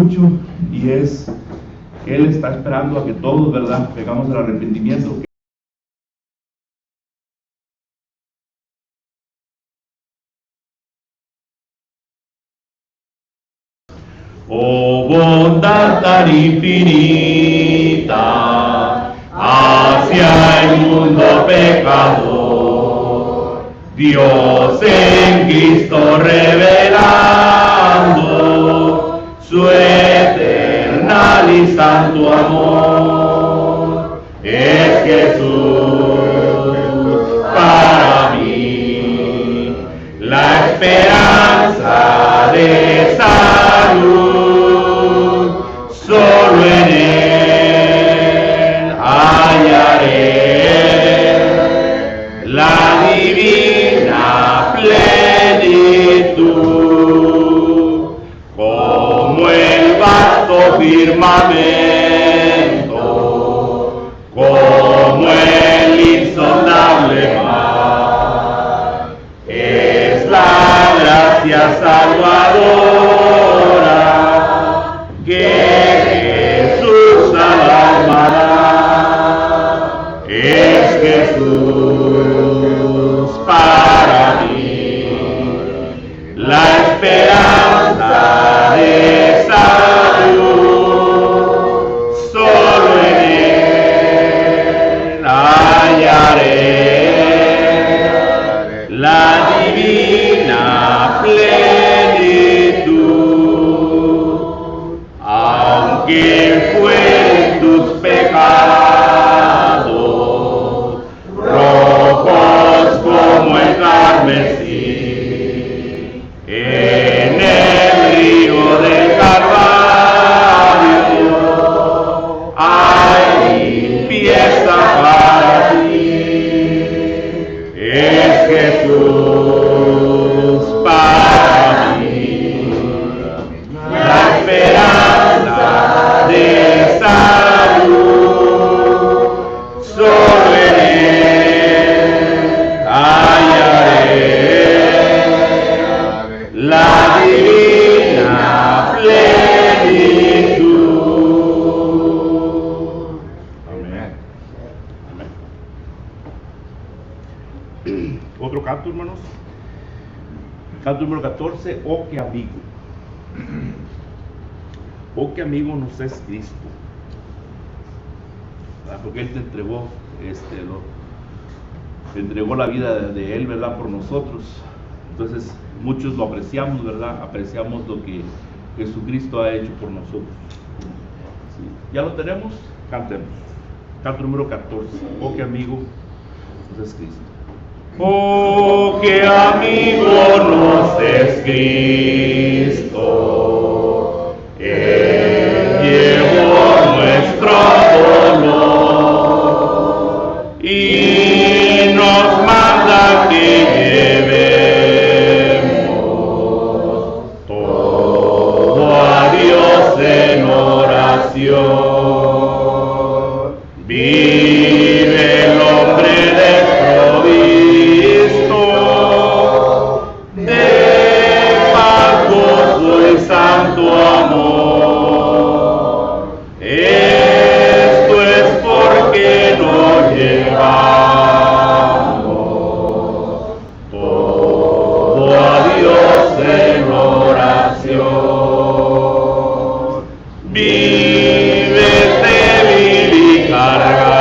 mucho, y es que Él está esperando a que todos, ¿verdad?, llegamos al arrepentimiento. Oh bondad tan infinita hacia el mundo pecador, Dios en Cristo revelando su eternal y santo amor. Es Jesús para mí la esperanza de salud, solo en Él hallaré la divina plenitud, como el vasto firmamento, como el insondable mar, es la gracia salvadora que Jesús al alma da. Es Jesús para mí la esperanza de salud, solo en Él hallaré la divina plenitud. Aunque fueren tus pecados rojos como el carmesí, en el río del Calvario hay limpieza para ti. Es Jesús para mí la esperanza de salud, solo en Él hallaré la divina plenitud. Amén. Amén. Otro canto, hermanos. Canto número 14, oh qué amigo. Oh qué amigo nos es Cristo. Porque Él te entregó, te entregó la vida de Él, ¿verdad?, por nosotros. Entonces muchos lo apreciamos, ¿verdad? Apreciamos lo que Jesucristo ha hecho por nosotros. ¿Sí? ¿Ya lo tenemos? Cantemos. Canto número 14, oh qué amigo nos es Cristo. Oh, qué amigo nos es Cristo, Él llevó nuestro dolor y nos manda que llevemos todo a Dios en oración. Vive el hombre desprovisto de gozo y santo amor. Esto es porque nos llevamos todo a Dios en oración. Vive débil y cargado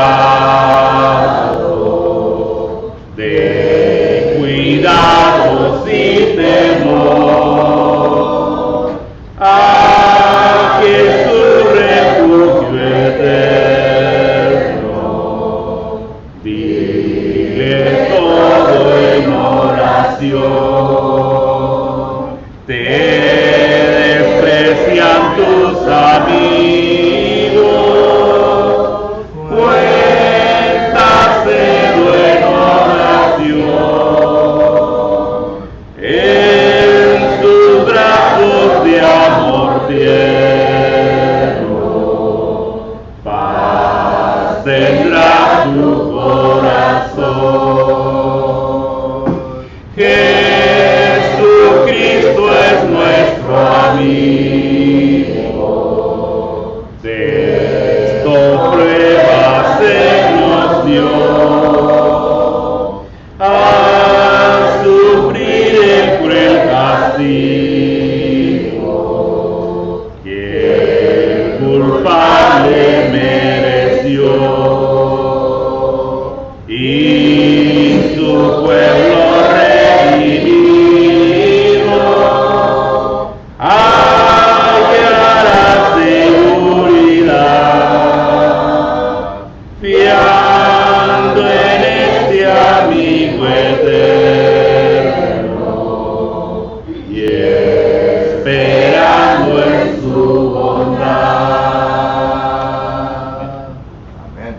de cuidados y temor a Jesús refugio eterno. Dile todo en oración. Te desprecian tus amigos, cuéntaselo en oración. En sus brazos de amor tierno, paz tendrá tu corazón. Jesucristo es nuestro amigo. Padre mereció, y su pueblo redimido hallará seguridad, fiando en este amigo eterno y esperando en su bondad. Amén.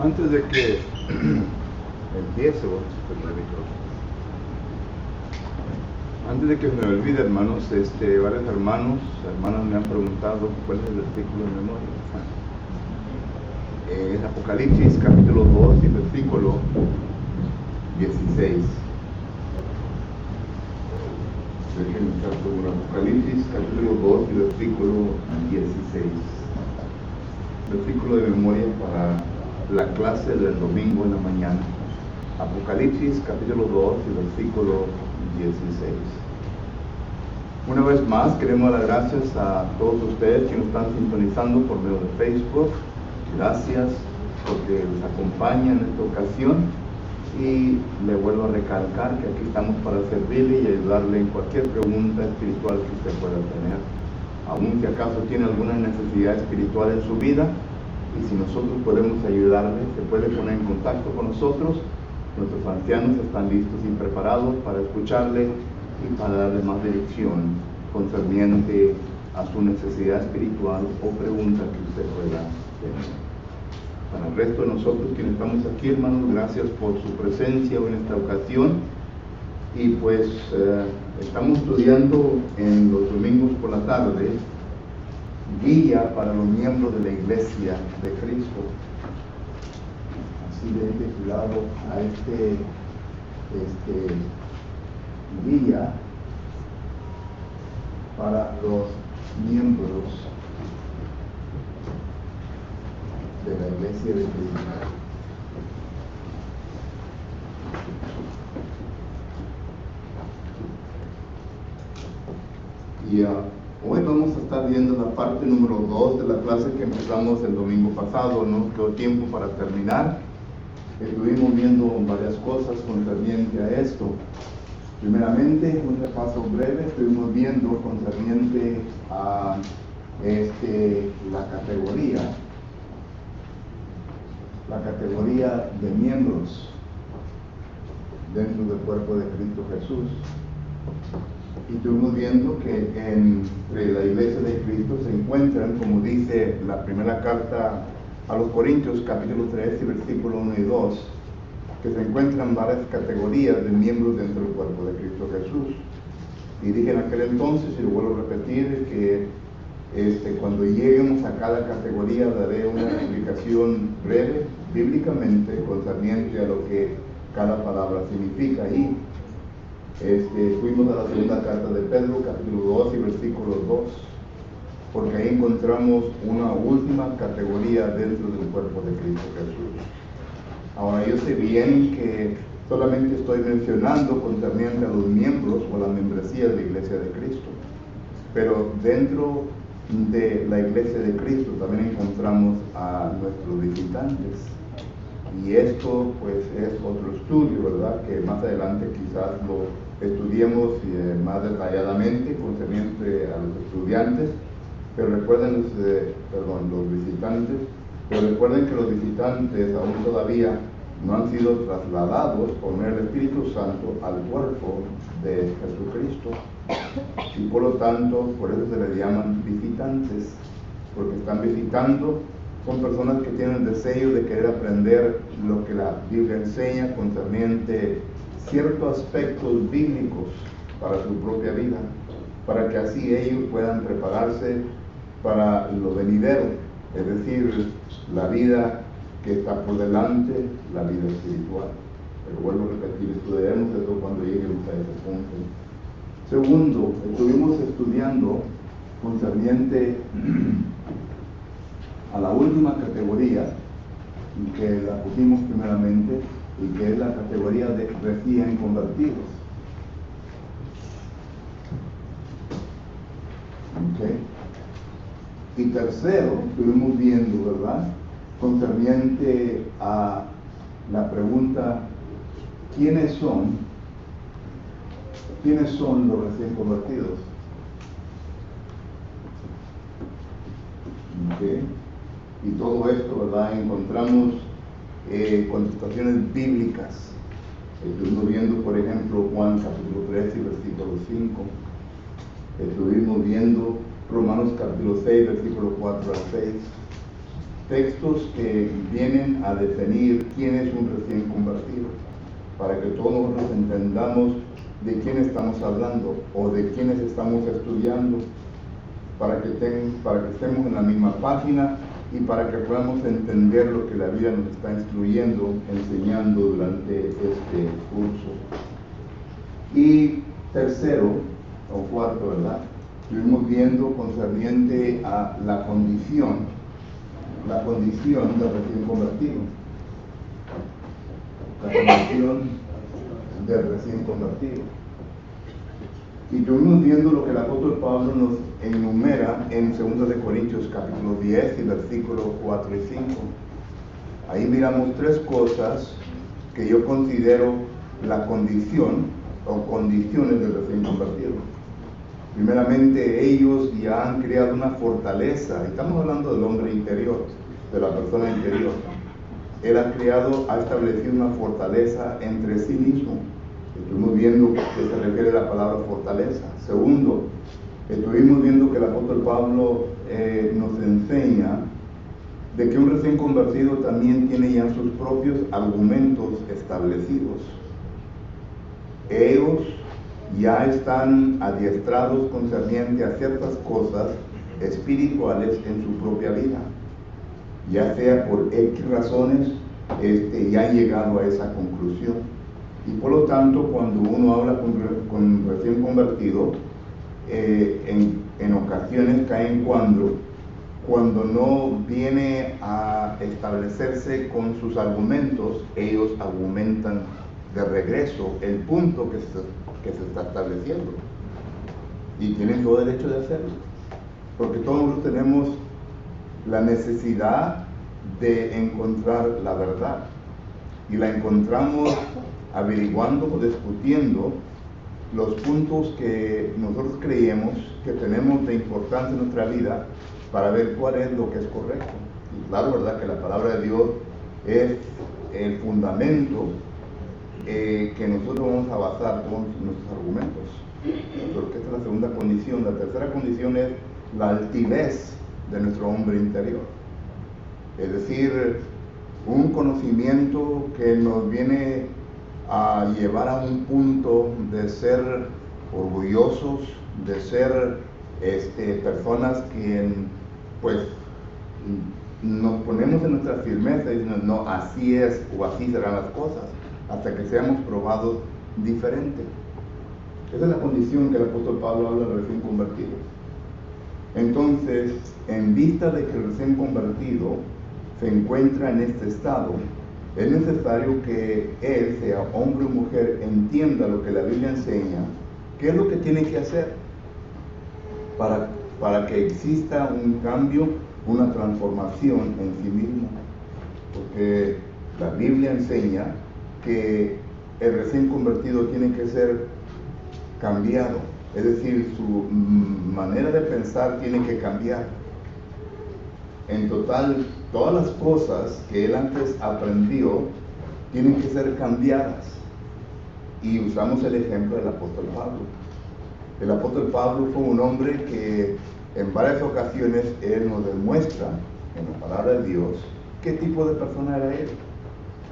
Antes de que empiece, antes de que se me olvide, hermanos, varios hermanas me han preguntado cuál es el versículo de memoria. Es Apocalipsis capítulo 2 y versículo 16. Déjenme estar seguro. Apocalipsis capítulo 2 y versículo 16. Versículo de memoria para la clase del domingo en la mañana. Apocalipsis capítulo 2 y versículo 16. Una vez más queremos dar gracias a todos ustedes que nos están sintonizando por medio de Facebook. Gracias porque nos acompañan en esta ocasión, y le vuelvo a recalcar que aquí estamos para servirle y ayudarle en cualquier pregunta espiritual que usted pueda tener. Aún si acaso tiene alguna necesidad espiritual en su vida, y si nosotros podemos ayudarle, se puede poner en contacto con nosotros. Nuestros ancianos están listos y preparados para escucharle y para darle más dirección concerniente a su necesidad espiritual o pregunta que usted pueda tener. Para el resto de nosotros quienes estamos aquí, hermanos, gracias por su presencia en esta ocasión. Y pues estamos estudiando en los domingos por la tarde guía para los miembros de la Iglesia de Cristo. Así le he titulado a este guía para los miembros de la Iglesia de Cristo. Y hoy vamos a estar viendo la parte número 2 de la clase que empezamos el domingo pasado. No quedó tiempo para terminar. Estuvimos viendo varias cosas concerniente a esto. Primeramente, un repaso breve, estuvimos viendo concerniente a la categoría de miembros dentro del cuerpo de Cristo Jesús. Y estuvimos viendo que entre la Iglesia de Cristo se encuentran, como dice la primera carta a los Corintios, capítulo 3 y versículo 1 y 2, que se encuentran varias categorías de miembros dentro del cuerpo de Cristo Jesús. Y dije en aquel entonces, y lo vuelvo a repetir, que cuando lleguemos a cada categoría daré una explicación breve, bíblicamente, concerniente a lo que cada palabra significa. Y fuimos a la segunda carta de Pedro, capítulo 2 y versículo 2, porque ahí encontramos una última categoría dentro del cuerpo de Cristo Jesús. Ahora, yo sé bien que solamente estoy mencionando concerniente a los miembros o la membresía de la Iglesia de Cristo, pero dentro de la Iglesia de Cristo también encontramos a nuestros visitantes. Y esto pues es otro estudio, ¿verdad? Que más adelante quizás lo estudiemos más detalladamente concerniente a los estudiantes, pero recuerden los visitantes, pero recuerden que los visitantes aún todavía no han sido trasladados por medio del Espíritu Santo al cuerpo de Jesucristo, y por lo tanto por eso se les llaman visitantes, porque están visitando Son personas que tienen el deseo de querer aprender lo que la Biblia enseña concerniente ciertos aspectos bíblicos para su propia vida, para que así ellos puedan prepararse para lo venidero, es decir, la vida que está por delante, la vida espiritual. Pero vuelvo a repetir, estudiaremos eso cuando lleguemos a ese punto. Segundo, estuvimos estudiando concerniente a la última categoría, que la pusimos primeramente, y que es la categoría de recién convertidos. ¿Okay? Y tercero, estuvimos viendo, ¿verdad?, concerniente a la pregunta, ¿quiénes son los recién convertidos? ¿Okay? Y todo esto, ¿verdad?, encontramos contestaciones bíblicas. Estuvimos viendo, por ejemplo, Juan capítulo 13, versículo 5. Estuvimos viendo Romanos capítulo 6, versículo 4 al 6. Textos que vienen a definir quién es un recién convertido, para que todos nosotros entendamos de quién estamos hablando o de quiénes estamos estudiando, para que estemos en la misma página y para que podamos entender lo que la Biblia nos está instruyendo, enseñando durante este curso. Y tercero, o cuarto, ¿verdad?, estuvimos viendo concerniente a la condición del recién convertido. La condición del recién convertido. Y estuvimos viendo lo que el apóstol Pablo nos enumera en 2 Corintios capítulo 10 y versículos 4 y 5. Ahí miramos tres cosas que yo considero la condición o condiciones del recién convertido. Primeramente, ellos ya han creado una fortaleza. Estamos hablando del hombre interior, de la persona interior. Él ha establecido una fortaleza entre sí mismo. Estuvimos viendo que se refiere a la palabra fortaleza. Segundo, estuvimos viendo que el apóstol Pablo nos enseña de que un recién convertido también tiene ya sus propios argumentos establecidos. Ellos ya están adiestrados concerniente a ciertas cosas espirituales en su propia vida, ya sea por X razones, ya han llegado a esa conclusión. Y por lo tanto, cuando uno habla con recién convertido, en ocasiones caen cuando no viene a establecerse con sus argumentos, ellos argumentan de regreso el punto que se está estableciendo. Y tienen todo derecho de hacerlo, porque todos tenemos la necesidad de encontrar la verdad, y la encontramos averiguando o discutiendo los puntos que nosotros creemos que tenemos de importancia en nuestra vida para ver cuál es lo que es correcto. Y claro, ¿verdad?, que la palabra de Dios es el fundamento que nosotros vamos a basar todos nuestros argumentos. Porque esta es la segunda condición. La tercera condición es la altivez de nuestro hombre interior. Es decir, un conocimiento que nos viene a llevar a un punto de ser orgullosos, de ser personas que pues nos ponemos en nuestra firmeza y decimos, no, así es o así serán las cosas, hasta que seamos probados diferente. Esa es la condición que el apóstol Pablo habla de recién convertido. Entonces, en vista de que el recién convertido se encuentra en este estado, es necesario que él, sea hombre o mujer, entienda lo que la Biblia enseña, qué es lo que tiene que hacer para que exista un cambio, una transformación en sí mismo. Porque la Biblia enseña que el recién convertido tiene que ser cambiado, es decir, su manera de pensar tiene que cambiar. En total, todas las cosas que él antes aprendió tienen que ser cambiadas. Y usamos el ejemplo del apóstol Pablo. El apóstol Pablo fue un hombre que en varias ocasiones él nos demuestra en la palabra de Dios, ¿qué tipo de persona era él?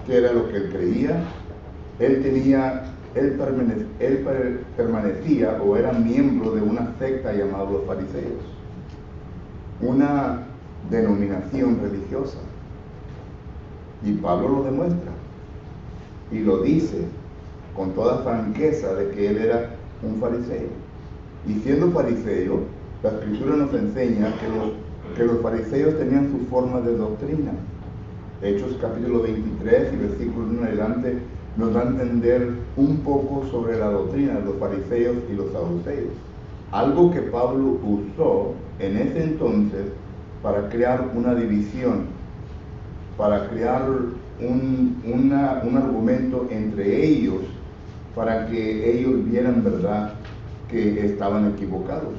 ¿Qué era lo que él creía? Él permanecía o era miembro de una secta llamada los fariseos, una denominación religiosa. Y Pablo lo demuestra y lo dice con toda franqueza de que él era un fariseo. Y siendo fariseo, la Escritura nos enseña que los fariseos tenían su forma de doctrina. Hechos capítulo 23 y versículo 1 en adelante nos da a entender un poco sobre la doctrina de los fariseos y los saduceos. Algo que Pablo usó en ese entonces para crear una división, para crear un argumento entre ellos, para que ellos vieran, verdad, que estaban equivocados.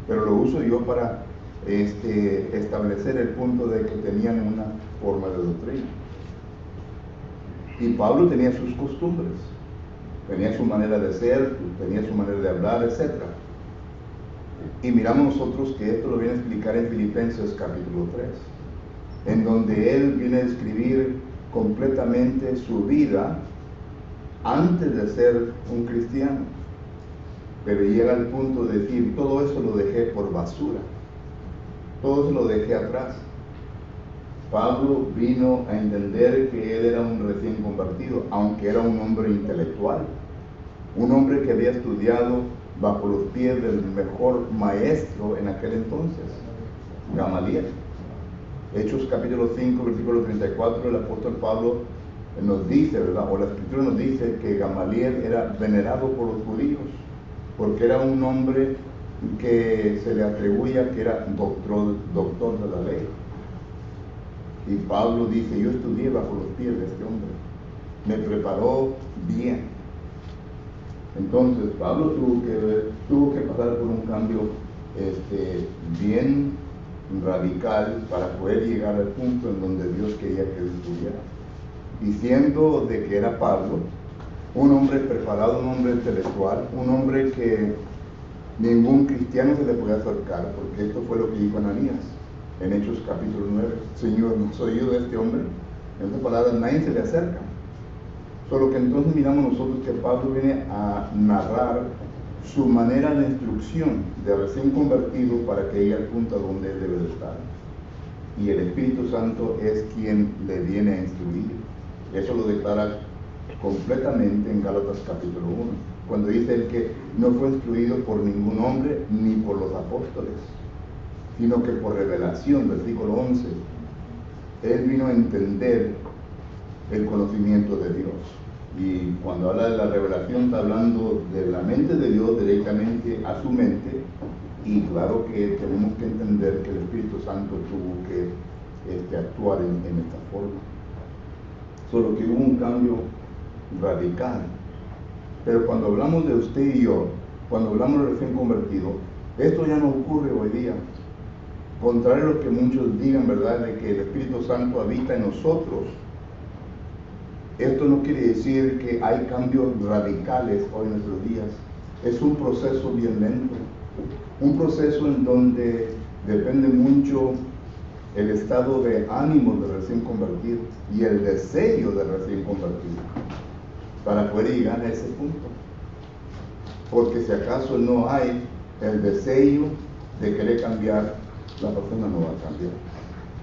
Pero lo uso yo para establecer el punto de que tenían una forma de doctrina. Y Pablo tenía sus costumbres, tenía su manera de ser, tenía su manera de hablar, etc. Y miramos nosotros que esto lo viene a explicar en Filipenses capítulo 3, en donde él viene a describir completamente su vida antes de ser un cristiano. Pero llega al punto de decir, todo eso lo dejé por basura, todo eso lo dejé atrás. Pablo vino a entender que él era un recién convertido, aunque era un hombre intelectual, un hombre que había estudiado bajo los pies del mejor maestro en aquel entonces, Gamaliel. Hechos capítulo 5, versículo 34, el apóstol Pablo nos dice, ¿verdad? O la Escritura nos dice que Gamaliel era venerado por los judíos, porque era un hombre que se le atribuía que era doctor de la ley. Y Pablo dice, yo estudié bajo los pies de este hombre, me preparó bien. Entonces Pablo tuvo que pasar por un cambio bien radical para poder llegar al punto en donde Dios quería que él estuviera. Diciendo de que era Pablo, un hombre preparado, un hombre intelectual, un hombre que ningún cristiano se le podía acercar, porque esto fue lo que dijo Ananías en Hechos capítulo 9. Señor, ¿no soy yo de este hombre? En otras palabras, nadie se le acerca. Solo que entonces miramos nosotros que Pablo viene a narrar su manera de instrucción de recién convertido para que llegue al punto donde él debe de estar. Y el Espíritu Santo es quien le viene a instruir. Eso lo declara completamente en Gálatas capítulo 1, cuando dice él que no fue instruido por ningún hombre ni por los apóstoles, sino que por revelación, versículo 11, él vino a entender el conocimiento de Dios. Y cuando habla de la revelación está hablando de la mente de Dios directamente a su mente, y claro que tenemos que entender que el Espíritu Santo tuvo que actuar en esta forma. Solo que hubo un cambio radical. Pero cuando hablamos de usted y yo, cuando hablamos de recién convertido, esto ya no ocurre hoy día. Contrario a lo que muchos digan, ¿verdad?, de que el Espíritu Santo habita en nosotros, esto no quiere decir que hay cambios radicales hoy en nuestros días. Es un proceso bien lento, un proceso en donde depende mucho el estado de ánimo del recién convertido y el deseo del recién convertido para poder llegar a ese punto. Porque si acaso no hay el deseo de querer cambiar, la persona no va a cambiar.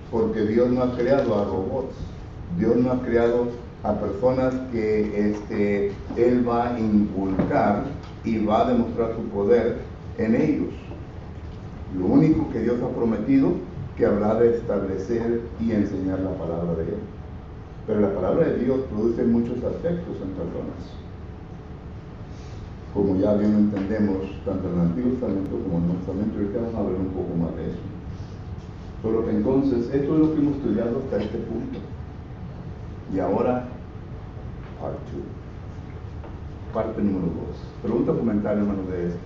Porque Dios no ha creado a robots, Dios no ha creado a personas que Él va a inculcar y va a demostrar su poder en ellos. Lo único que Dios ha prometido, que habrá de establecer y enseñar la palabra de Él. Pero la palabra de Dios produce muchos aspectos en personas. Como ya bien lo entendemos, tanto en el Antiguo Testamento como en el Nuevo Testamento, ahorita vamos a ver un poco más de eso. Solo que entonces, esto es lo que hemos estudiado hasta este punto. Y ahora, part 2. Parte número 2. Pregunta o comentario, hermano, de esto.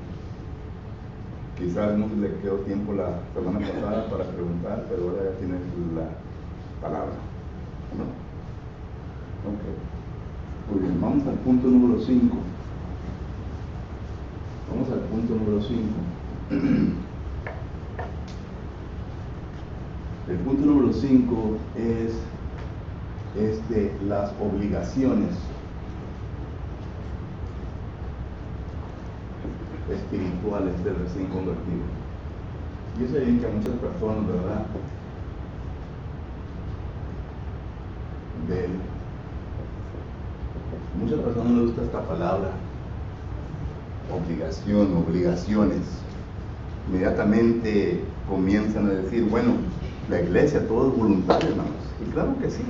Quizás no le quedó tiempo la semana pasada para preguntar, pero ahora ya tienes la palabra, ¿no? Ok. Muy bien, vamos al punto número 5. Vamos al punto número 5. El punto número 5 es las obligaciones espirituales del recién convertido. Yo sé bien que a muchas personas, ¿verdad? Muchas personas les gusta esta palabra, obligaciones. Inmediatamente comienzan a decir, bueno, la iglesia todo es voluntario, hermanos. Y claro que sí,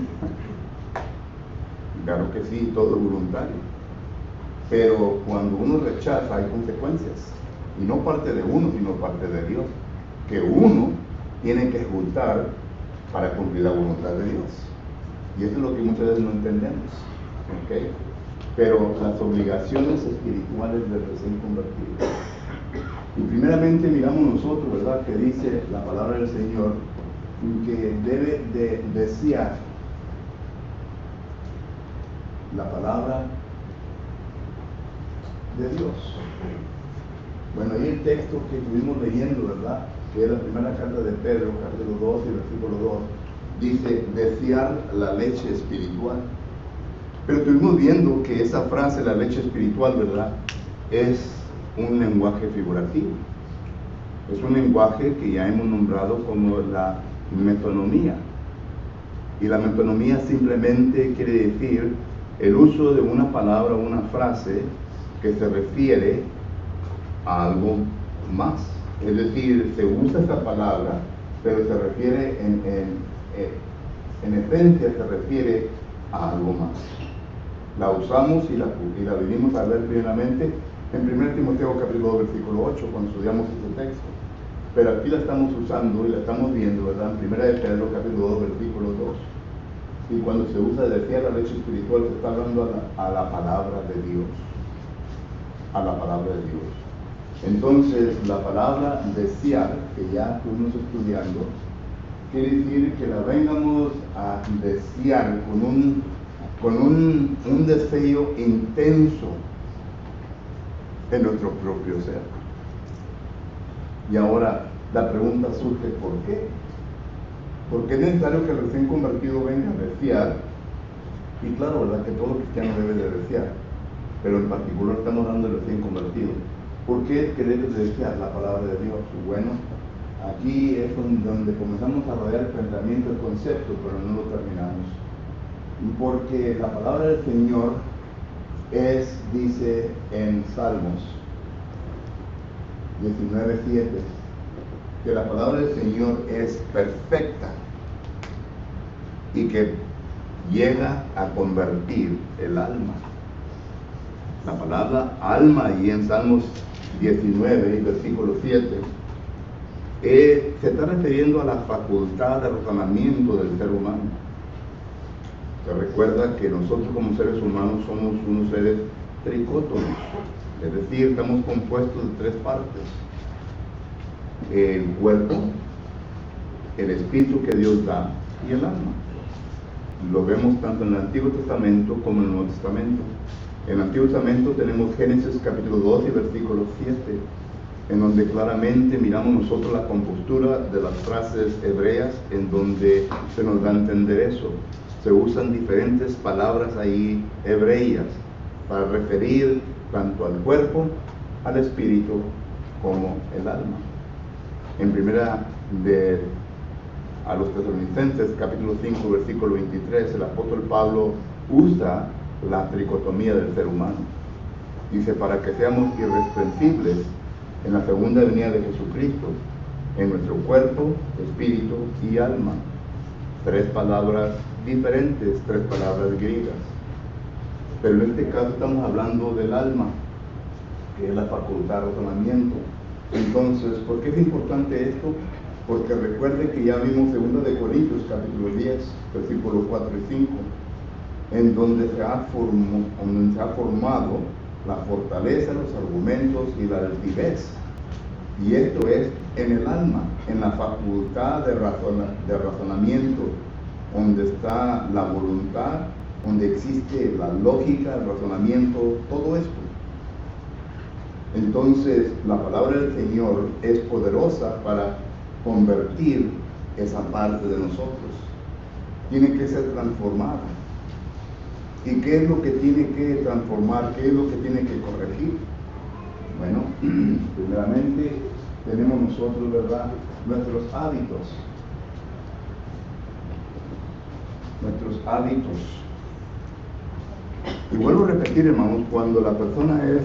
todo es voluntario. Pero cuando uno rechaza hay consecuencias. Y no parte de uno, sino parte de Dios. Que uno tiene que ejecutar para cumplir la voluntad de Dios. Y eso es lo que muchas veces no entendemos. ¿Okay? Pero las obligaciones espirituales del recién convertido. Y primeramente miramos nosotros, ¿verdad?, que dice la palabra del Señor que debe de desear la palabra de Dios. Bueno, ahí el texto que estuvimos leyendo, ¿verdad?, que es la primera carta de Pedro, capítulo 2 y versículo 2, dice desear la leche espiritual. Pero estuvimos viendo que esa frase, la leche espiritual, ¿verdad?, es un lenguaje figurativo. Es un lenguaje que ya hemos nombrado como la metonomía. Y la metonomía simplemente quiere decir el uso de una palabra o una frase que se refiere a algo más. Es decir, se usa esta palabra, pero se refiere en esencia se refiere a algo más. La usamos y la vinimos a ver primeramente en 1 Timoteo capítulo 2 versículo 8 cuando estudiamos este texto. Pero aquí la estamos usando y la estamos viendo, ¿verdad?, en 1 Pedro capítulo 2 versículo 2. Y cuando se usa de desear la leche espiritual se está hablando a la palabra de Dios. A la palabra de Dios. Entonces, la palabra desear, que ya estuvimos estudiando, quiere decir que la vengamos a desear con un deseo intenso en nuestro propio ser. Y ahora la pregunta surge, ¿por qué? Porque es necesario que el recién convertido venga a desear, y claro, ¿verdad?, que todo cristiano debe de desear, pero en particular estamos hablando del recién convertido. ¿Por qué es que debes desear la palabra de Dios? Bueno, aquí es donde comenzamos a rodear el pensamiento, el concepto, pero no lo terminamos. Porque la palabra del Señor dice en Salmos 19:7, que la palabra del Señor es perfecta y que llega a convertir el alma. La palabra alma, ahí en Salmos 19, versículo 7, se está refiriendo a la facultad de razonamiento del ser humano. Se recuerda que nosotros como seres humanos somos unos seres tricótomos, es decir, estamos compuestos de tres partes: el cuerpo, el espíritu que Dios da y el alma. Lo vemos tanto en el Antiguo Testamento como en el Nuevo Testamento. En el Antiguo Testamento tenemos Génesis capítulo 2 y versículo 7, en donde claramente miramos nosotros la compostura de las frases hebreas, en donde se nos da a entender eso. Se usan diferentes palabras ahí hebreas para referir tanto al cuerpo, al espíritu, como el alma. En primera a los Tesalonicenses, capítulo 5, versículo 23, el apóstol Pablo usa la tricotomía del ser humano. Dice, para que seamos irreprensibles en la segunda venida de Jesucristo, en nuestro cuerpo, espíritu y alma. Tres palabras diferentes, tres palabras griegas. Pero en este caso estamos hablando del alma, que es la facultad de razonamiento. Entonces, ¿por qué es importante esto? Porque recuerde que ya vimos 2 de Corintios capítulo 10, versículos 4 y 5, en donde se ha formado la fortaleza, los argumentos y la altivez. Y esto es en el alma, en la facultad de razonamiento, donde está la voluntad, donde existe la lógica, el razonamiento, todo esto. Entonces, la palabra del Señor es poderosa para convertir esa parte de nosotros. Tiene que ser transformada. ¿Y qué es lo que tiene que transformar? ¿Qué es lo que tiene que corregir? Bueno, primeramente tenemos nosotros, ¿verdad?, nuestros hábitos. Nuestros hábitos. Y vuelvo a repetir, hermanos, cuando la persona es,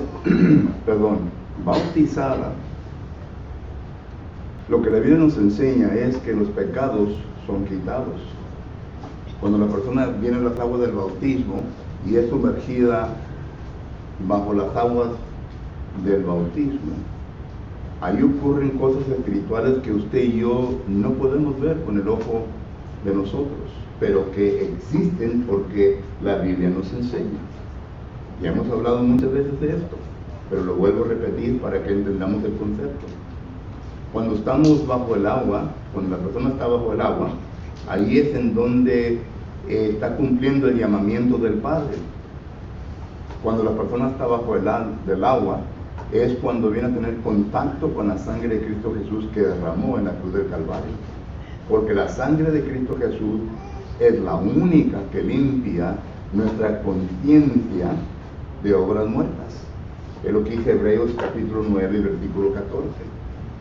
bautizada, lo que la Biblia nos enseña es que los pecados son quitados. Cuando la persona viene a las aguas del bautismo y es sumergida bajo las aguas del bautismo, ahí ocurren cosas espirituales que usted y yo no podemos ver con el ojo de nosotros, pero que existen porque la Biblia nos enseña. Ya hemos hablado muchas veces de esto, pero lo vuelvo a repetir para que entendamos el concepto. Cuando estamos bajo el agua, cuando la persona está bajo el agua, ahí es en donde está cumpliendo el llamamiento del Padre. Cuando la persona está bajo del agua, es cuando viene a tener contacto con la sangre de Cristo Jesús que derramó en la cruz del Calvario. Porque la sangre de Cristo Jesús es la única que limpia nuestra conciencia de obras muertas. Es lo que dice Hebreos capítulo 9, versículo 14.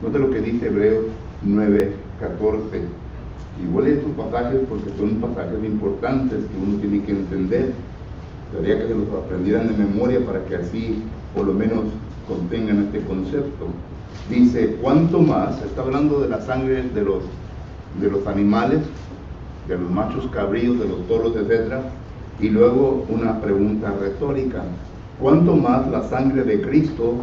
Note lo que dice Hebreos 9, 14. Y voy a leer estos pasajes porque son pasajes importantes que uno tiene que entender. Debería que se los aprendieran de memoria para que así por lo menos contengan este concepto. Dice, ¿cuánto más? Está hablando de la sangre de los animales, de los machos cabríos, de los toros, etc. Y luego una pregunta retórica. ¿Cuánto más la sangre de Cristo,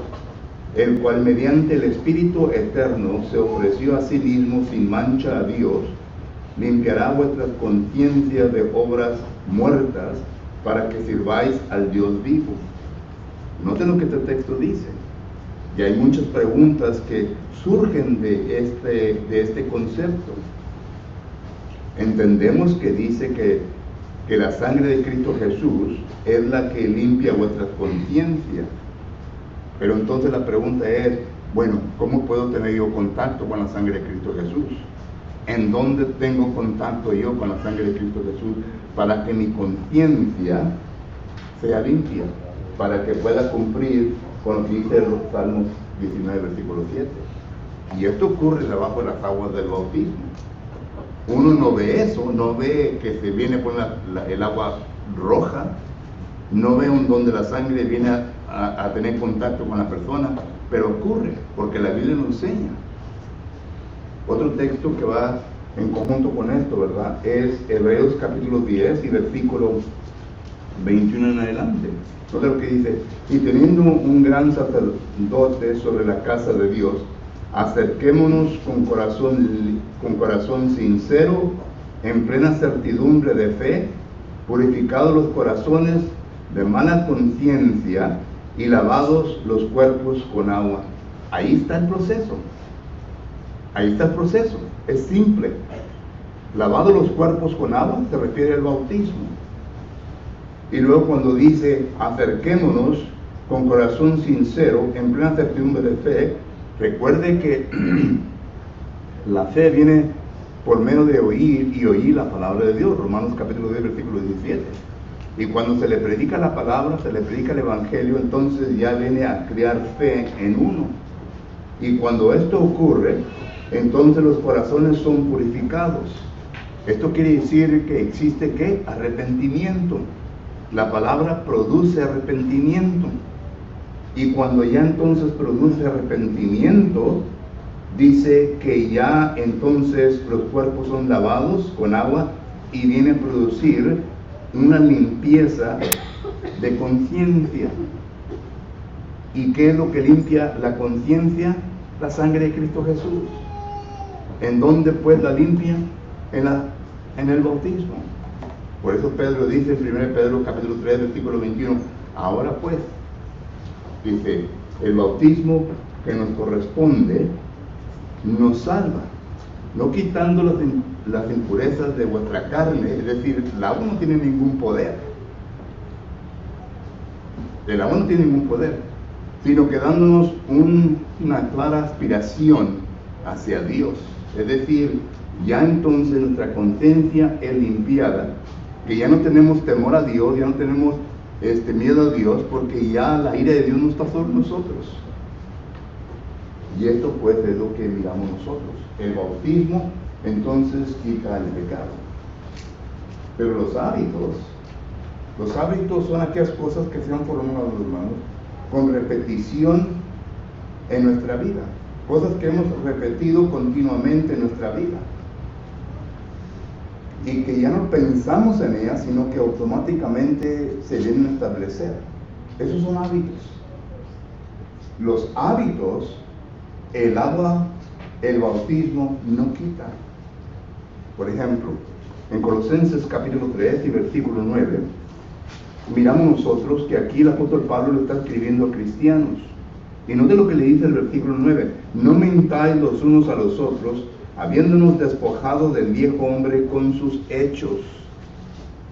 el cual mediante el Espíritu eterno se ofreció a sí mismo sin mancha a Dios, limpiará vuestras conciencias de obras muertas para que sirváis al Dios vivo? Noten lo que este texto dice. Y hay muchas preguntas que surgen de este concepto. Entendemos que dice que la sangre de Cristo Jesús es la que limpia vuestra conciencia. Pero entonces la pregunta es, bueno, ¿cómo puedo tener yo contacto con la sangre de Cristo Jesús? ¿En dónde tengo contacto yo con la sangre de Cristo Jesús para que mi conciencia sea limpia? Para que pueda cumplir con lo que dice los Salmos 19, versículo 7. Y esto ocurre debajo de las aguas del bautismo. Uno no ve eso, no ve que se viene por el agua roja, no ve donde la sangre viene a tener contacto con la persona, pero ocurre, porque la Biblia nos enseña. Otro texto que va en conjunto con esto, ¿verdad?, es Hebreos capítulo 10 y versículo 21 en adelante. Entonces lo que dice, y teniendo un gran sacerdote sobre la casa de Dios, acerquémonos con corazón sincero, en plena certidumbre de fe, purificados los corazones de mala conciencia y lavados los cuerpos con agua. Ahí está el proceso. Ahí está el proceso. Es simple. Lavado los cuerpos con agua se refiere al bautismo. Y luego cuando dice acerquémonos con corazón sincero, en plena certidumbre de fe, recuerde que la fe viene por medio de oír y oír la palabra de Dios. Romanos capítulo 10, versículo 17. Y cuando se le predica la palabra, se le predica el evangelio, entonces ya viene a crear fe en uno. Y cuando esto ocurre, entonces los corazones son purificados. Esto quiere decir que existe ¿qué? Arrepentimiento. La palabra produce arrepentimiento. Y cuando ya entonces produce arrepentimiento, dice que ya entonces los cuerpos son lavados con agua y viene a producir una limpieza de conciencia. ¿Y qué es lo que limpia la conciencia? La sangre de Cristo Jesús. ¿En dónde pues la limpia? En el bautismo. Por eso Pedro dice en 1 Pedro capítulo 3 versículo 21, ahora pues, dice, el bautismo que nos corresponde nos salva, no quitando las impurezas de vuestra carne, es decir, el agua no tiene ningún poder. El agua no tiene ningún poder, sino que dándonos una clara aspiración hacia Dios. Es decir, ya entonces nuestra conciencia es limpiada, que ya no tenemos temor a Dios, ya no tenemos miedo a Dios, porque ya la ira de Dios no está sobre nosotros. Y esto pues es lo que miramos nosotros. El bautismo entonces quita el pecado. Pero los hábitos son aquellas cosas que se han formado, hermanos, con repetición en nuestra vida. Cosas que hemos repetido continuamente en nuestra vida. Y que ya no pensamos en ellas, sino que automáticamente se vienen a establecer. Esos son hábitos. Los hábitos, el agua, el bautismo no quita. Por ejemplo, en Colosenses capítulo 3 y versículo 9, miramos nosotros que aquí el apóstol Pablo le está escribiendo a cristianos. Y note lo que le dice el versículo 9: no mentáis los unos a los otros, habiéndonos despojado del viejo hombre con sus hechos.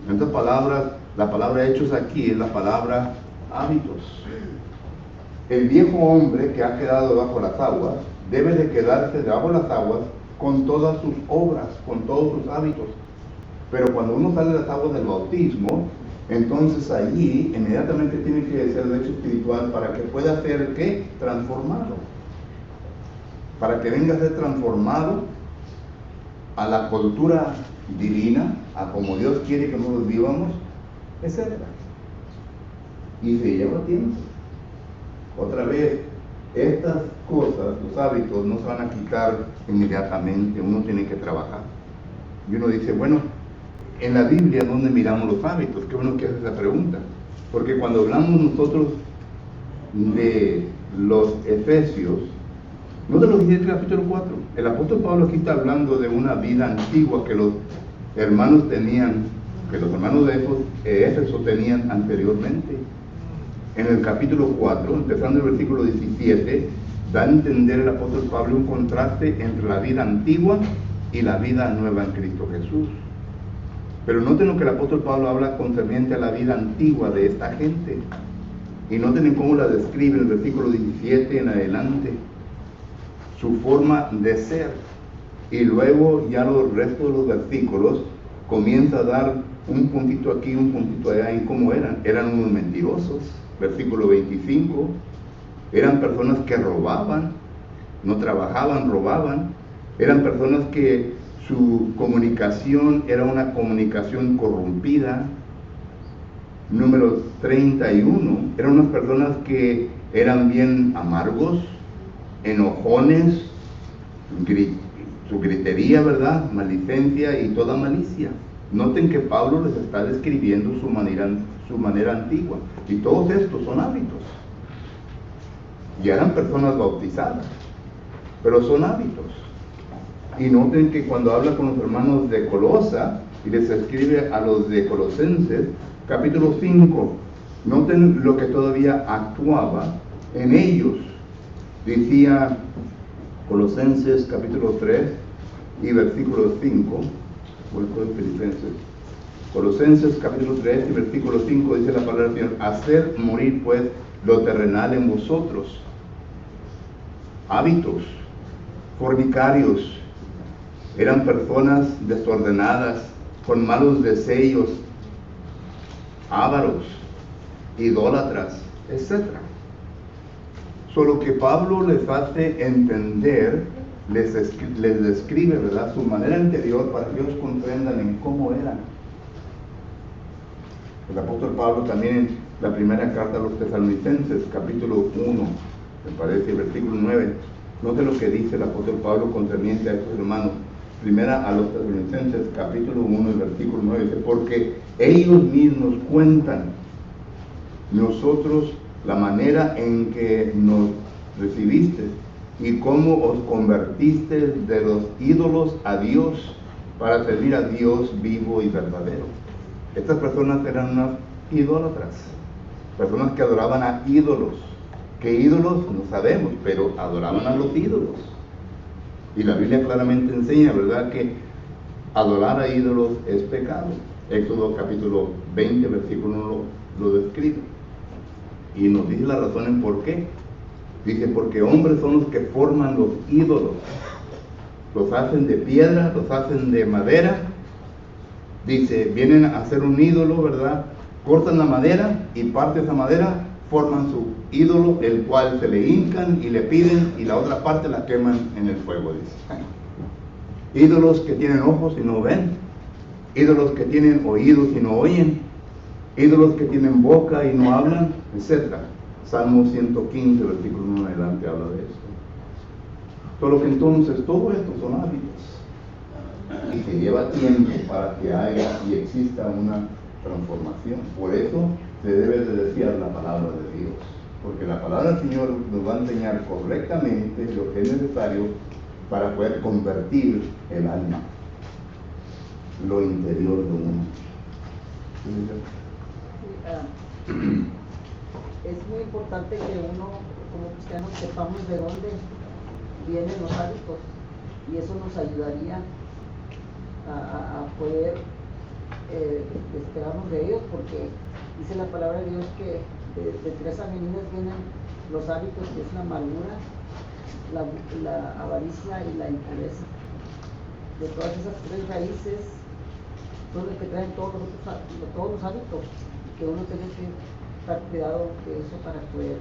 En otras palabras, la palabra hechos aquí es la palabra hábitos. El viejo hombre que ha quedado bajo las aguas debe de quedarse debajo de las aguas con todas sus obras, con todos sus hábitos. Pero cuando uno sale de las aguas del bautismo, entonces allí inmediatamente tiene que ser de hecho espiritual para que pueda ser ¿qué? Transformado. Para que venga a ser transformado a la cultura divina, a como Dios quiere que nosotros vivamos, etc. Y se lleva tiempo. Otra vez, estas cosas, los hábitos, no se van a quitar inmediatamente, uno tiene que trabajar. Y uno dice, bueno, en la Biblia, ¿dónde miramos los hábitos? Qué bueno que hace esa pregunta. Porque cuando hablamos nosotros de los Efesios, no de los 17 capítulo 4, el apóstol Pablo aquí está hablando de una vida antigua que los hermanos tenían, que los hermanos de Éfeso tenían anteriormente. En el capítulo 4, empezando el versículo 17, da a entender el apóstol Pablo un contraste entre la vida antigua y la vida nueva en Cristo Jesús. Pero noten lo que el apóstol Pablo habla concerniente a la vida antigua de esta gente. Y noten cómo la describe en el versículo 17 en adelante. Su forma de ser. Y luego ya los restos de los versículos comienza a dar un puntito aquí, un puntito allá en cómo eran. Eran unos mentirosos. Versículo 25, eran personas que robaban, no trabajaban, robaban. Eran personas que su comunicación era una comunicación corrompida. Número 31, eran unas personas que eran bien amargos, enojones, su gritería, ¿verdad? Malicencia y toda malicia. Noten que Pablo les está describiendo su manera antigua. Y todos estos son hábitos. Ya eran personas bautizadas, pero son hábitos. Y noten que cuando habla con los hermanos de Colosa y les escribe a los de Colosenses, capítulo 5, noten lo que todavía actuaba en ellos. Decía Colosenses capítulo 3 y versículo 5, vuelvo a Filipenses. Colosenses capítulo 3 y versículo 5 dice la palabra del Señor: hacer morir pues lo terrenal en vosotros. Hábitos, fornicarios, eran personas desordenadas, con malos deseos, ávaros, idólatras, etc. Solo que Pablo les hace entender, les describe, ¿verdad?, su manera anterior para que ellos comprendan en cómo eran. El apóstol Pablo también en la primera carta a los Tesalonicenses, capítulo 1, me parece, versículo 9, note lo que dice el apóstol Pablo concerniente a estos hermanos. Primera a los Tesalonicenses, capítulo 1, versículo 9, dice: porque ellos mismos cuentan nosotros la manera en que nos recibiste y cómo os convertiste de los ídolos a Dios para servir a Dios vivo y verdadero. Estas personas eran unas idólatras, personas que adoraban a ídolos. ¿Qué ídolos? No sabemos, pero adoraban a los ídolos. Y la Biblia claramente enseña, ¿verdad?, que adorar a ídolos es pecado. Éxodo capítulo 20, versículo 1 lo describe. Y nos dice la razón en por qué. Dice, porque hombres son los que forman los ídolos. los hacen de piedra, los hacen de madera. Dice, vienen a hacer un ídolo, ¿verdad? Cortan la madera y parte de esa madera forman su ídolo, el cual se le hincan y le piden, y la otra parte la queman en el fuego, dice. Ídolos que tienen ojos y no ven, ídolos que tienen oídos y no oyen, ídolos que tienen boca y no hablan, etc. Salmo 115, versículo 1 en adelante habla de esto. Solo que entonces todo esto son hábitos y se lleva tiempo para que haya y exista una transformación. Por eso se debe de decir la palabra de Dios, porque la palabra del Señor nos va a enseñar correctamente lo que es necesario para poder convertir el alma, lo interior de uno. Es muy importante que uno como cristianos sepamos de dónde vienen los hábitos, y eso nos ayudaría a poder despegarnos de ellos, porque dice la palabra de Dios que de tres avenidas vienen los hábitos, que es la amargura, la avaricia y la impureza. De todas esas tres raíces son las que traen todos los hábitos, que uno tiene que estar cuidado de eso para poder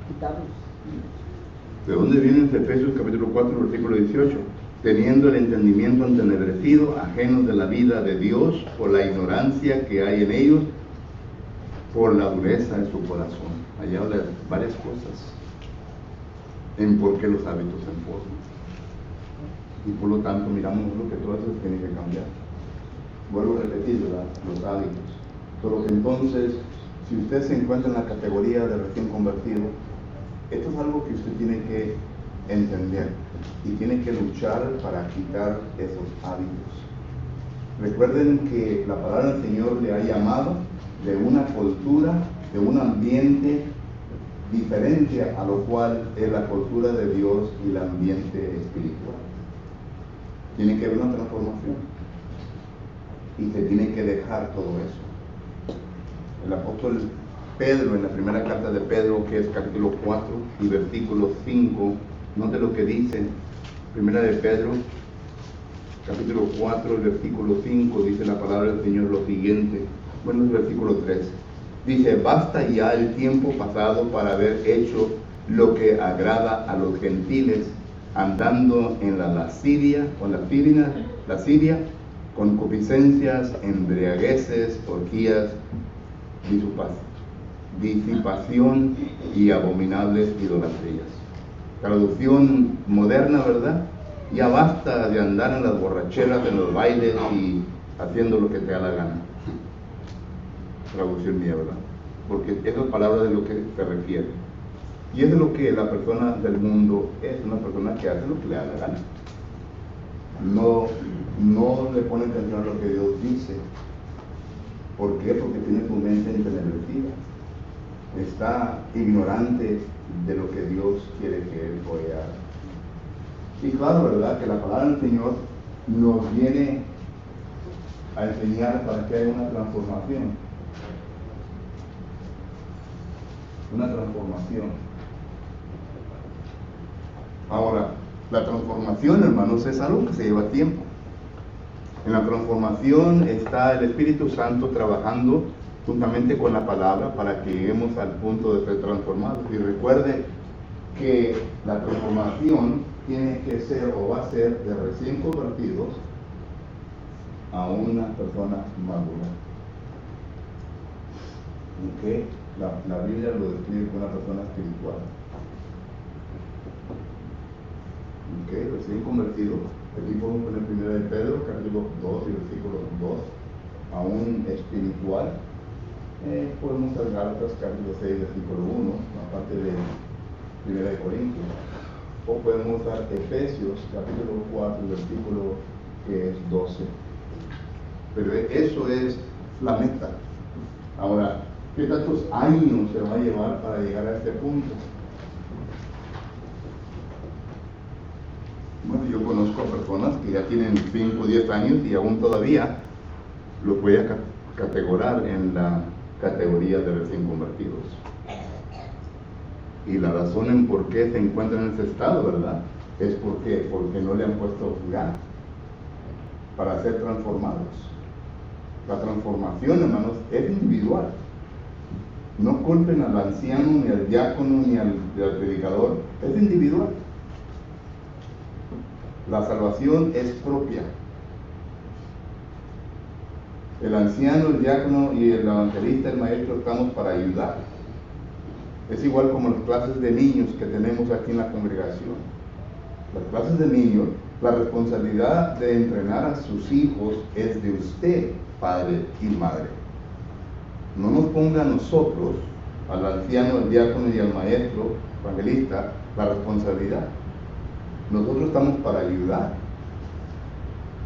quitarlos. ¿De dónde viene Efesios capítulo 4, versículo 18? Teniendo el entendimiento entenebrecido, ajenos de la vida de Dios, por la ignorancia que hay en ellos, por la dureza de su corazón. Allá habla de varias cosas en por qué los hábitos se forman. Y por lo tanto miramos lo que todo eso tiene que cambiar. Vuelvo a repetir, ¿verdad? Los hábitos. Solo que entonces, si usted se encuentra en la categoría de recién convertido, esto es algo que usted tiene que entender y tiene que luchar para quitar esos hábitos. Recuerden que la palabra del Señor le ha llamado de una cultura, de un ambiente diferente a lo cual es la cultura de Dios y el ambiente espiritual. Tiene que haber una transformación y se tiene que dejar todo eso. El apóstol Pedro, en la primera carta de Pedro, que es capítulo 4 y versículo 5, note lo que dice. Primera de Pedro, capítulo 4, el versículo 5, dice la palabra del Señor lo siguiente. Bueno, el versículo 3. Dice, basta ya el tiempo pasado para haber hecho lo que agrada a los gentiles, andando en la lascivia, concupiscencias, embriagueces, orgías, disipación y abominables idolatrías. Traducción moderna, ¿verdad? Ya basta de andar en las borracheras, en los bailes y haciendo lo que te da la gana. Traducción mía, ¿verdad? Porque esa es palabra de lo que se refiere. Y es de lo que la persona del mundo es, una persona que hace lo que le da la gana. No le pone atención a lo que Dios dice. ¿Por qué? Porque tiene su mente entenebrecida. Está ignorante de lo que Dios quiere que él hoy haga. Y claro, ¿verdad? Que la palabra del Señor nos viene a enseñar para que haya una transformación. Una transformación. Ahora, la transformación, hermanos, es algo que se lleva tiempo. En la transformación está el Espíritu Santo trabajando juntamente con la palabra para que lleguemos al punto de ser transformados. Y recuerde que la transformación tiene que ser o va a ser de recién convertidos a una persona madura. ¿Okay? La Biblia lo describe como una persona espiritual. ¿Okay? Recién convertido. Aquí podemos poner primero de Pedro, capítulo 2 y versículo 2, a un espiritual. Podemos usar Gálatas, capítulo 6, versículo 1, aparte de 1 de Corintios. O podemos usar Efesios, capítulo 4, versículo que es 12. Pero eso es la meta. Ahora, ¿qué tantos años se va a llevar para llegar a este punto? Bueno, yo conozco a personas que ya tienen 5 o 10 años y aún todavía los voy a categorizar en la categoría de recién convertidos. Y la razón en por qué se encuentran en ese estado, ¿verdad? es porque no le han puesto ganas para ser transformados. La transformación, hermanos, es individual. No culpen al anciano, ni al diácono, ni al predicador. Es individual. La salvación es propia. El anciano, el diácono y el evangelista, el maestro, estamos para ayudar. Es igual como las clases de niños que tenemos aquí en la congregación. Las clases de niños, la responsabilidad de entrenar a sus hijos es de usted, padre y madre. No nos ponga a nosotros, al anciano, al diácono y al maestro, evangelista, la responsabilidad. Nosotros estamos para ayudar.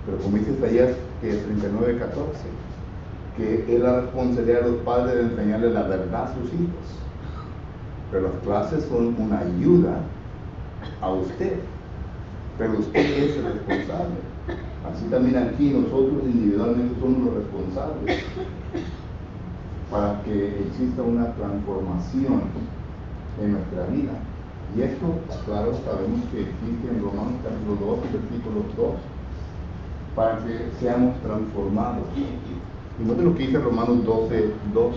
Pero como dice Isaías 39:14, que es la responsabilidad de los padres de enseñarle la verdad a sus hijos. Pero las clases son una ayuda a usted. Pero usted es el responsable. Así también aquí nosotros individualmente somos los responsables para que exista una transformación en nuestra vida. Y esto, claro, sabemos que existe en Romanos capítulo 2 y versículo 2, para que seamos transformados. Y note lo que dice Romanos 12:2.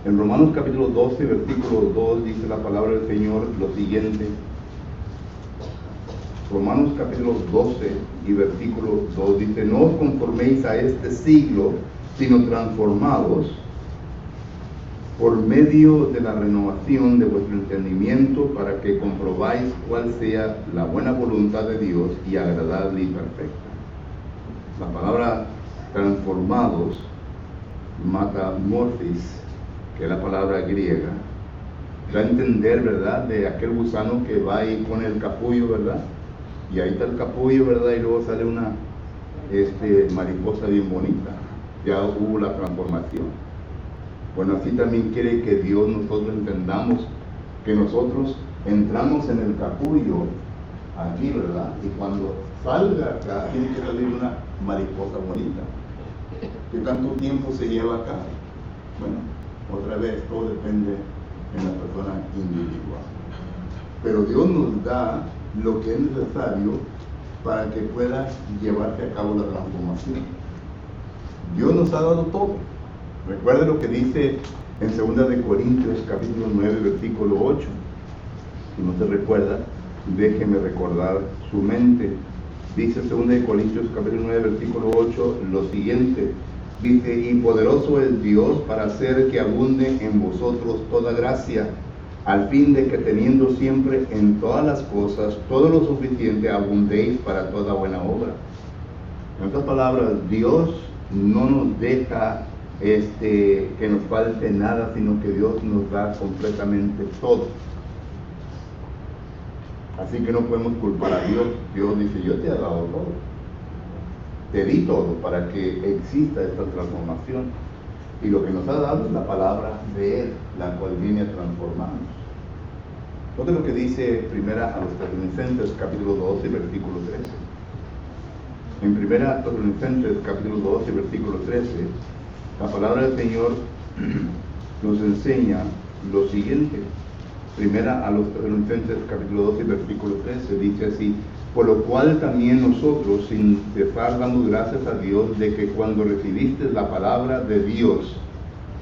En Romanos capítulo 12, versículo 2, dice la palabra del Señor lo siguiente. Romanos capítulo 12 y versículo 2 dice: no os conforméis a este siglo, sino transformados por medio de la renovación de vuestro entendimiento, para que comprobáis cuál sea la buena voluntad de Dios y agradable y perfecta. La palabra transformados, metamorphosis, que es la palabra griega, da a entender, ¿verdad?, de aquel gusano que va y pone el capullo, ¿verdad? Y ahí está el capullo, ¿verdad? Y luego sale una mariposa bien bonita. Ya hubo la transformación. Bueno, así también quiere que Dios nosotros entendamos que nosotros entramos en el capullo aquí, ¿verdad? Y cuando salga acá, tiene que salir una mariposa bonita. ¿Qué tanto tiempo se lleva acá? Bueno, otra vez, todo depende en la persona individual. Pero Dios nos da lo que es necesario para que pueda llevarse a cabo la transformación. Dios nos ha dado todo. Recuerde lo que dice en 2 de Corintios capítulo 9 versículo 8. Si no se recuerda, déjeme recordar su mente. Dice 2 de Corintios capítulo 9 versículo 8 lo siguiente. Dice: y poderoso es Dios para hacer que abunde en vosotros toda gracia, al fin de que teniendo siempre en todas las cosas todo lo suficiente, abundéis para toda buena obra. En otras palabras, Dios no nos deja que nos falte nada, sino que Dios nos da completamente todo. Así que no podemos culpar a Dios. Dios dice: yo te he dado todo, te di todo para que exista esta transformación, y lo que nos ha dado es la palabra de Él, la cual viene a transformarnos. Note lo que dice primera a los Tesalonicenses capítulo 12 versículo 13. En primera Tesalonicenses capítulo 12 versículo 13, la palabra del Señor nos enseña lo siguiente. Primera a los Tesalonicenses capítulo 12 versículo 13 dice así: por lo cual también nosotros, sin cesar dando gracias a Dios, de que cuando recibiste la palabra de Dios,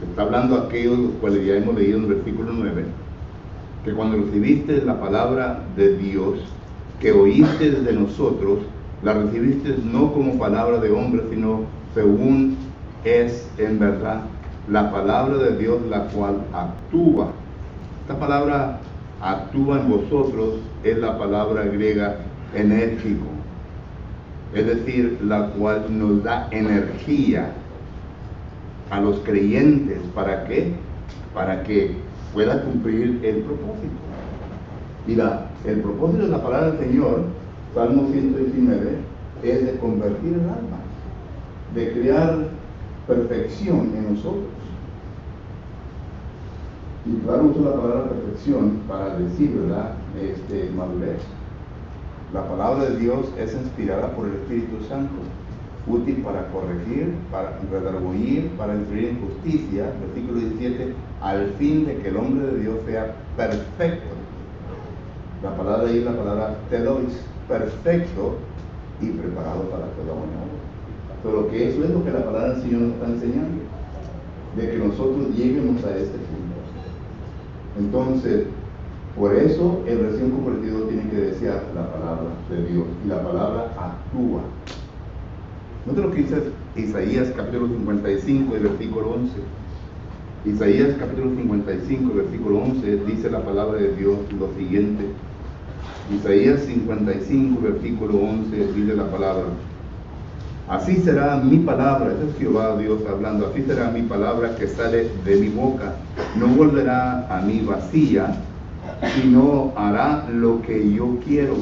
está hablando aquellos los cuales ya hemos leído en el versículo 9, que cuando recibiste la palabra de Dios, que oíste de nosotros, la recibiste no como palabra de hombre, sino según es en verdad la palabra de Dios, la cual actúa. Esta palabra actúa en vosotros es la palabra griega enérgico, es decir, la cual nos da energía a los creyentes. ¿Para qué? Para que pueda cumplir el propósito. Mira, el propósito de la palabra del Señor, Salmo 119, es de convertir el alma, de crear perfección en nosotros. Y claro, uso la palabra perfección para decir, ¿verdad?, madurez. La palabra de Dios es inspirada por el Espíritu Santo, útil para corregir, para redarguir, para instruir en justicia, versículo 17, al fin de que el hombre de Dios sea perfecto, La palabra ahí es la palabra telos, perfecto y preparado para toda buena obra. Pero que eso es lo que la palabra del Señor nos está enseñando, de que nosotros lleguemos a este punto. Entonces, por eso el recién convertido tiene que desear la palabra de Dios, y la palabra actúa. Nota lo que dice Isaías capítulo 55 y versículo 11. Isaías capítulo 55 versículo 11 dice la palabra de Dios lo siguiente. Isaías 55 versículo 11 dice la palabra: así será mi palabra, ese es Jehová Dios hablando, así será mi palabra que sale de mi boca, no volverá a mí vacía, sino hará lo que yo quiero,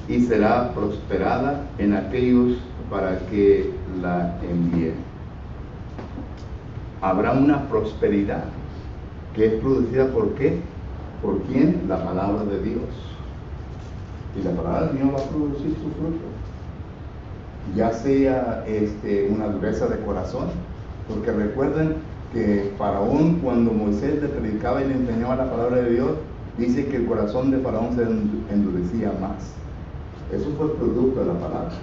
y será prosperada en aquellos para que la envíe. Habrá una prosperidad que es producida ¿por qué? ¿Por quién? La palabra de Dios. Y la palabra del Señor va a producir su fruto. Ya sea una dureza de corazón, porque recuerden que Faraón, cuando Moisés le predicaba y le enseñaba la palabra de Dios, dice que el corazón de Faraón se endurecía más. Eso fue producto de la palabra,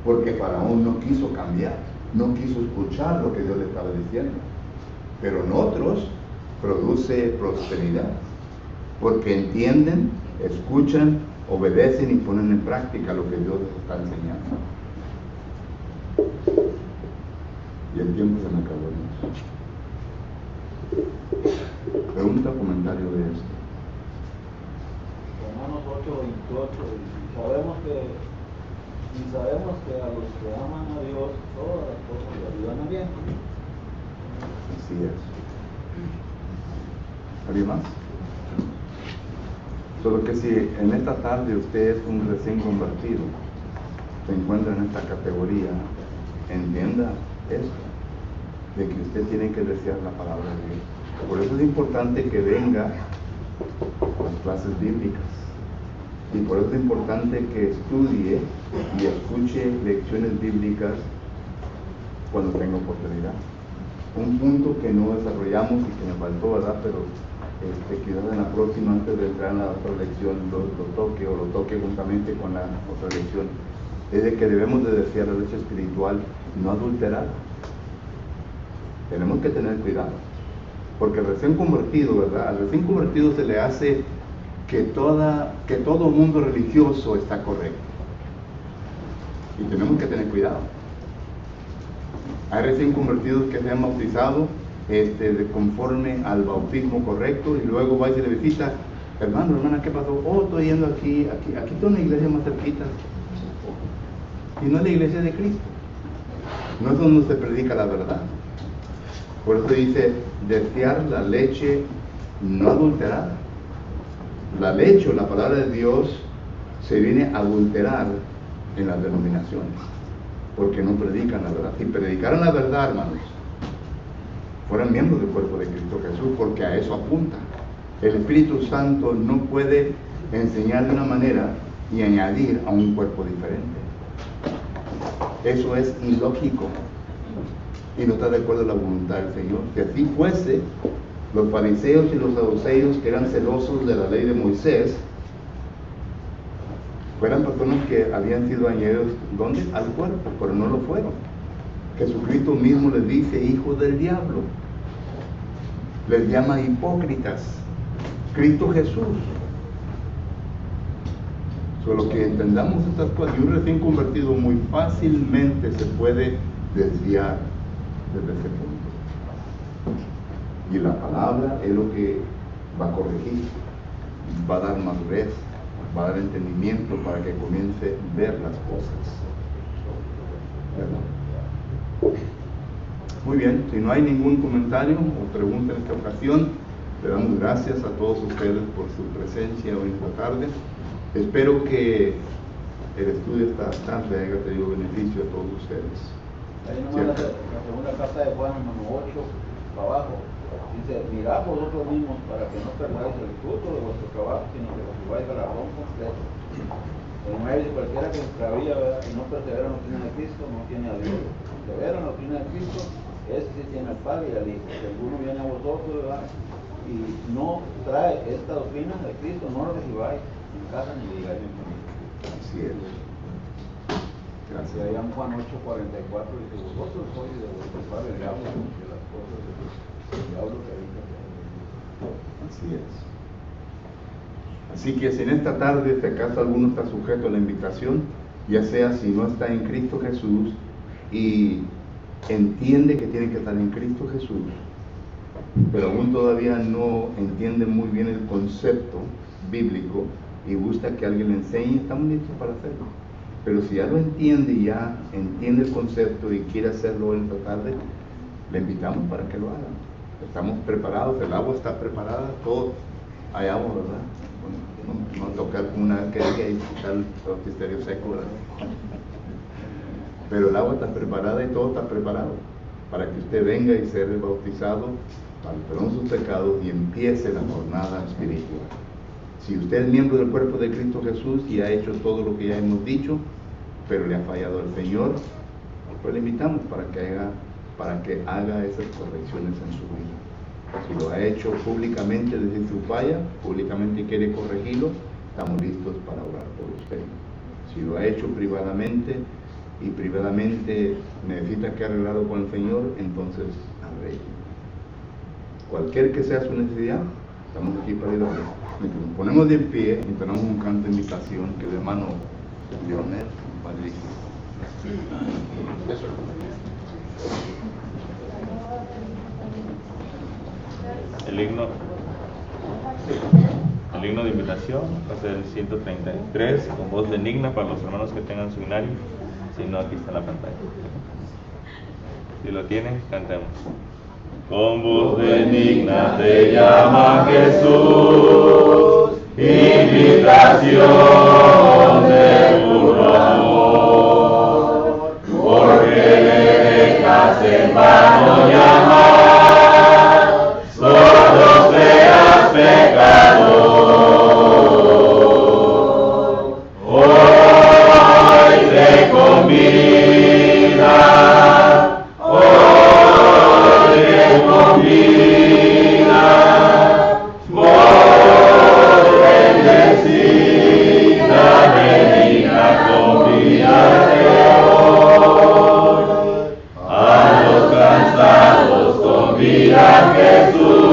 porque Faraón no quiso cambiar, no quiso escuchar lo que Dios le estaba diciendo. Pero en otros produce prosperidad, porque entienden, escuchan, obedecen y ponen en práctica lo que Dios les está enseñando. Y el tiempo se me acabó. Pregunta o comentario de esto. Romanos 8:28, y sabemos que a los que aman a Dios todas las cosas le ayudan a bien. Así es. ¿Alguien más? Solo que si en esta tarde usted es un recién convertido, se encuentra en esta categoría, entienda esto, de que usted tiene que desear la palabra de Dios. Por eso es importante que venga a las clases bíblicas, y por eso es importante que estudie y escuche lecciones bíblicas cuando tenga oportunidad. Un punto que no desarrollamos y que me faltó, ¿verdad? Pero quizás en la próxima, antes de entrar en la otra lección, lo toque juntamente con la otra lección, es de que debemos de desear la leche espiritual no adulterada. Tenemos que tener cuidado, porque el recién convertido, ¿verdad? Al recién convertido se le hace que todo mundo religioso está correcto, y tenemos que tener cuidado. Hay recién convertidos que se han bautizado conforme al bautismo correcto, y luego va y se le visita: hermano, hermana, ¿qué pasó? Oh, estoy yendo aquí está una iglesia más cerquita, y no es la iglesia de Cristo, no es donde se predica la verdad. Por eso dice desear la leche no adulterada. La leche o la palabra de Dios se viene a adulterar en las denominaciones, porque no predican la verdad. Si predicaran la verdad, hermanos, fueran miembros del cuerpo de Cristo Jesús, porque a eso apunta. El Espíritu Santo no puede enseñar de una manera y añadir a un cuerpo diferente. Eso es ilógico y no está de acuerdo a la voluntad del Señor. Si así fuese, los fariseos y los saduceos, que eran celosos de la ley de Moisés, fueran personas que habían sido añadidos, ¿dónde? Al cuerpo, pero no lo fueron. Jesucristo mismo les dice hijos del diablo, les llama hipócritas. Cristo Jesús. Solo que entendamos estas cosas, y un recién convertido muy fácilmente se puede desviar desde ese punto. Y la palabra es lo que va a corregir, va a dar madurez, va a dar entendimiento para que comience a ver las cosas. ¿Verdad? Muy bien, si no hay ningún comentario o pregunta en esta ocasión, le damos gracias a todos ustedes por su presencia hoy esta tarde. Espero que el estudio esta tarde haya traído beneficio a todos ustedes. Ahí nomás la segunda carta de Juan, hermano 8, para abajo, dice: mirad vosotros mismos para que no perdáis el fruto de vuestro trabajo, sino que os subáis al galardón completo. En medio de cualquiera que se extravía y no persevera en la doctrina de Cristo, no tiene a Dios. Persevera en la doctrina de Cristo, ese sí tiene al Padre y al Hijo. Si alguno viene a vosotros, ¿verdad?, y no trae esta doctrina de Cristo, no lo recibáis. en casa ni digáis en familia. Así es. Y Gracias. allá en Juan 8:44 dice, vosotros sois de vuestro padre el diablo, porque las cosas del diablo que habitan en vosotros. Así es. Así que si en esta tarde, si acaso alguno está sujeto a la invitación, ya sea si no está en Cristo Jesús y entiende que tiene que estar en Cristo Jesús, pero aún todavía no entiende muy bien el concepto bíblico y gusta que alguien le enseñe, estamos listos para hacerlo. Pero si ya lo entiende y ya entiende el concepto y quiere hacerlo esta tarde, le invitamos para que lo haga. Estamos preparados, el agua está preparada, todo. Hay agua, ¿verdad? Bueno, no tocar como una vez que diga y quitar el bautisterio seco, ¿verdad? Pero el agua está preparada y todo está preparado para que usted venga y sea bautizado para el perdón de sus pecados y empiece la jornada espiritual. Si usted es miembro del cuerpo de Cristo Jesús y ha hecho todo lo que ya hemos dicho, pero le ha fallado el Señor, pues le invitamos para que haga esas correcciones en su vida. Si lo ha hecho públicamente desde su falla, públicamente quiere corregirlo, estamos listos para orar por usted. Si lo ha hecho privadamente y privadamente necesita que arreglarlo con el Señor, entonces arregle. Cualquier que sea su necesidad, estamos aquí para ayudarle. Nos ponemos de pie y tenemos un canto de invitación que el hermano Leonel va a dirigir. Eso. El himno de invitación va a ser el 133 con voz benigna para los hermanos que tengan su himnario. Si no, aquí está en la pantalla. Si lo tienen, cantemos. Con voz benigna te llama Jesús, invitación de puro amor, porque le dejas en vano llamar, solo seas pecador. Hoy te convida, hoy te convida, voz bendecida, benigna, convídate hoy. A los cansados convida a Jesús.